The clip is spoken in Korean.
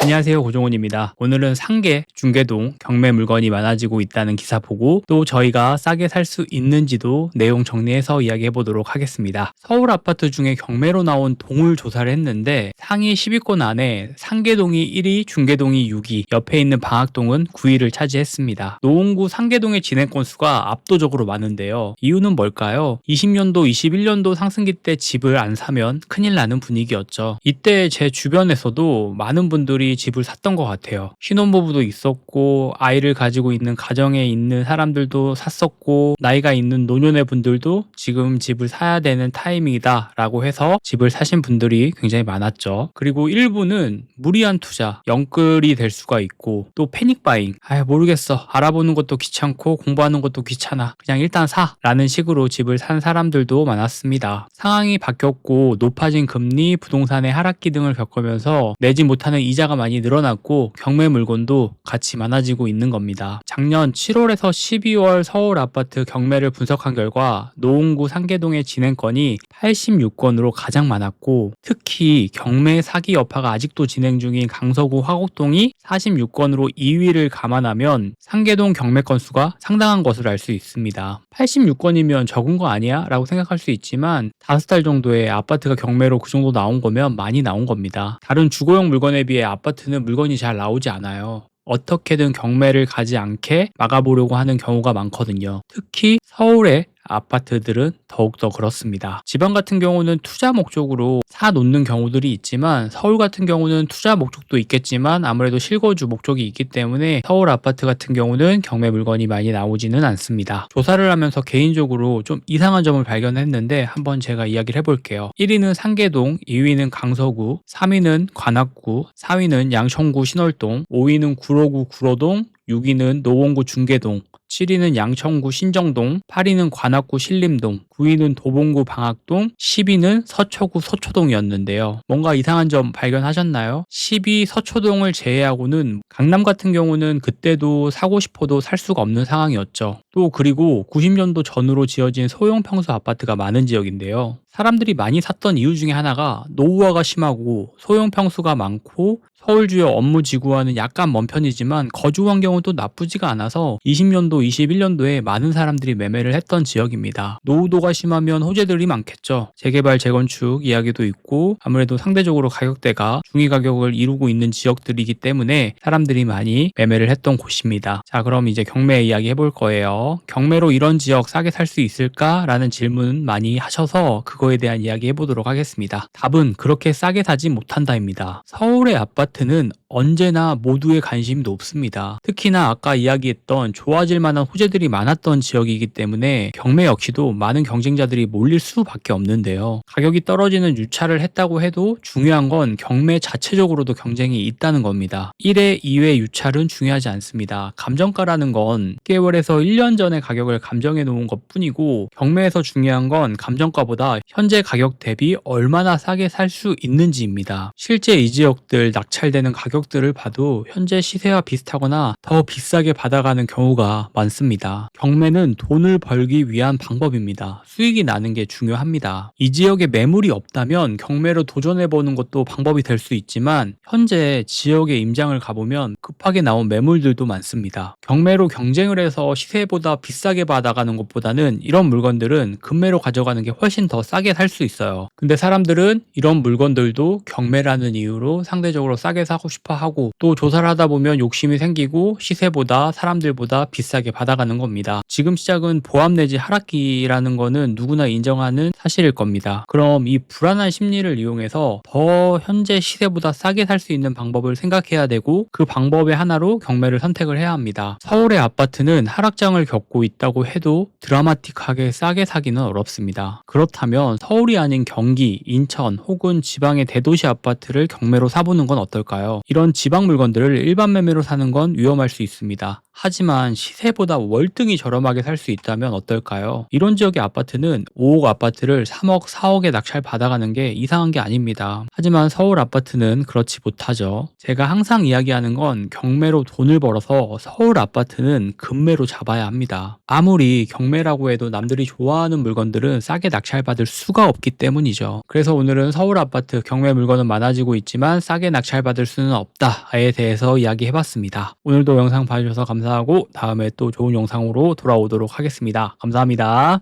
안녕하세요, 고종훈입니다. 오늘은 상계, 중계동, 경매 물건이 많아지고 있다는 기사 보고 또 저희가 싸게 살 수 있는지도 내용 정리해서 이야기해 보도록 하겠습니다. 서울 아파트 중에 경매로 나온 동을 조사를 했는데 상위 10위권 안에 상계동이 1위, 중계동이 6위, 옆에 있는 방학동은 9위를 차지했습니다. 노원구 상계동의 진행 건수가 압도적으로 많은데요. 이유는 뭘까요? 20년도, 21년도 상승기 때 집을 안 사면 큰일 나는 분위기였죠. 이때 제 주변에서도 많은 분들이 집을 샀던 것 같아요. 신혼부부도 있었고 아이를 가지고 있는 가정에 있는 사람들도 샀었고 나이가 있는 노년의 분들도 지금 집을 사야 되는 타이밍이다 라고 해서 집을 사신 분들이 굉장히 많았죠. 그리고 일부는 무리한 투자, 영끌이 될 수가 있고 또 패닉바잉, 모르겠어, 알아보는 것도 귀찮고 공부하는 것도 귀찮아, 그냥 일단 사 라는 식으로 집을 산 사람들도 많았습니다. 상황이 바뀌었고 높아진 금리, 부동산의 하락기 등을 겪으면서 내지 못하는 이자가 많이 늘어났고 경매 물건도 같이 많아지고 있는 겁니다. 작년 7월에서 12월 서울 아파트 경매를 분석한 결과 노원구 상계동의 진행건이 86건으로 가장 많았고 특히 경매 사기 여파가 아직도 진행 중인 강서구 화곡동이 46건으로 2위를 감안하면 상계동 경매 건수가 상당한 것을 알 수 있습니다. 86건이면 적은 거 아니야? 라고 생각할 수 있지만 5달 정도의 아파트가 경매로 그 정도 나온 거면 많이 나온 겁니다. 다른 주거용 물건에 비해 아파트는 물건이 잘 나오지 않아요. 어떻게든 경매를 가지 않게 막아보려고 하는 경우가 많거든요. 특히 서울의 아파트들은 더욱더 그렇습니다. 지방 같은 경우는 투자 목적으로 사놓는 경우들이 있지만 서울 같은 경우는 투자 목적도 있겠지만 아무래도 실거주 목적이 있기 때문에 서울 아파트 같은 경우는 경매 물건이 많이 나오지는 않습니다. 조사를 하면서 개인적으로 좀 이상한 점을 발견했는데 한번 제가 이야기를 해볼게요. 1위는 상계동, 2위는 강서구, 3위는 관악구, 4위는 양천구 신월동, 5위는 구로구 구로동, 6위는 노원구 중계동, 7위는 양천구 신정동, 8위는 관악구 신림동, 9위는 도봉구 방학동, 10위는 서초구 서초동이었는데요. 뭔가 이상한 점 발견하셨나요? 10위 서초동을 제외하고는 강남 같은 경우는 그때도 사고 싶어도 살 수가 없는 상황이었죠. 또 그리고 90년도 전후로 지어진 소형 평수 아파트가 많은 지역인데요. 사람들이 많이 샀던 이유 중에 하나가 노후화가 심하고 소형 평수가 많고 서울 주요 업무 지구와는 약간 먼 편이지만 거주 환경은 또 나쁘지가 않아서 20년도, 21년도에 많은 사람들이 매매를 했던 지역입니다. 노후도가 심하면 호재들이 많겠죠. 재개발, 재건축 이야기도 있고 아무래도 상대적으로 가격대가 중위 가격을 이루고 있는 지역들이기 때문에 사람들이 많이 매매를 했던 곳입니다. 자, 그럼 이제 경매 이야기 해볼 거예요. 경매로 이런 지역 싸게 살 수 있을까? 라는 질문 많이 하셔서 그거에 대한 이야기 해보도록 하겠습니다. 답은 그렇게 싸게 사지 못한다입니다. 서울의 아파트는 언제나 모두의 관심이 높습니다. 특히나 아까 이야기했던 좋아질 만한 호재들이 많았던 지역이기 때문에 경매 역시도 많은 경쟁자들이 몰릴 수밖에 없는데요. 가격이 떨어지는 유찰을 했다고 해도 중요한 건 경매 자체적으로도 경쟁이 있다는 겁니다. 1회, 2회 유찰은 중요하지 않습니다. 감정가라는 건 6개월에서 1년 전의 가격을 감정해 놓은 것 뿐이고 경매에서 중요한 건 감정가보다 현재 가격 대비 얼마나 싸게 살 수 있는지입니다. 실제 이 지역들 낙찰되는 가격들을 봐도 현재 시세와 비슷하거나 더 비싸게 받아가는 경우가 많습니다. 경매는 돈을 벌기 위한 방법입니다. 수익이 나는 게 중요합니다. 이 지역에 매물이 없다면 경매로 도전해보는 것도 방법이 될 수 있지만 현재 지역에 임장을 가보면 급하게 나온 매물들도 많습니다. 경매로 경쟁을 해서 시세보다 비싸게 받아가는 것보다는 이런 물건들은 금매로 가져가는 게 훨씬 더 싸게 살 수 있어요. 근데 사람들은 이런 물건들도 경매라는 이유로 상대적으로 싸게 사고 싶어 하고 또 조사를 하다 보면 욕심이 생기고 시세보다 사람들보다 비싸게 받아가는 겁니다. 지금 시작은 보합 내지 하락기라는 거는 누구나 인정하는 사실일 겁니다. 그럼 이 불안한 심리를 이용해서 더 현재 시세보다 싸게 살 수 있는 방법을 생각해야 되고 그 방법의 하나로 경매를 선택을 해야 합니다. 서울의 아파트는 하락장을 겪고 있다고 해도 드라마틱하게 싸게 사기는 어렵습니다. 그렇다면 서울이 아닌 경기, 인천 혹은 지방의 대도시 아파트를 경매로 사보는 건 어떨까요? 이런 지방 물건들을 일반 매매로 사는 건 위험할 수 있습니다. 하지만 시세보다 월등히 저렴하게 살 수 있다면 어떨까요? 이런 지역의 아파트는 5억 아파트를 3억, 4억에 낙찰 받아가는 게 이상한 게 아닙니다. 하지만 서울 아파트는 그렇지 못하죠. 제가 항상 이야기하는 건 경매로 돈을 벌어서 서울 아파트는 급매로 잡아야 합니다. 아무리 경매라고 해도 남들이 좋아하는 물건들은 싸게 낙찰받을 수가 없기 때문이죠. 그래서 오늘은 서울 아파트 경매 물건은 많아지고 있지만 싸게 낙찰받을 수는 없다에 대해서 이야기해봤습니다. 오늘도 영상 봐주셔서 감사하고 다음에 또 좋은 영상으로 돌아오도록 하겠습니다. 감사합니다.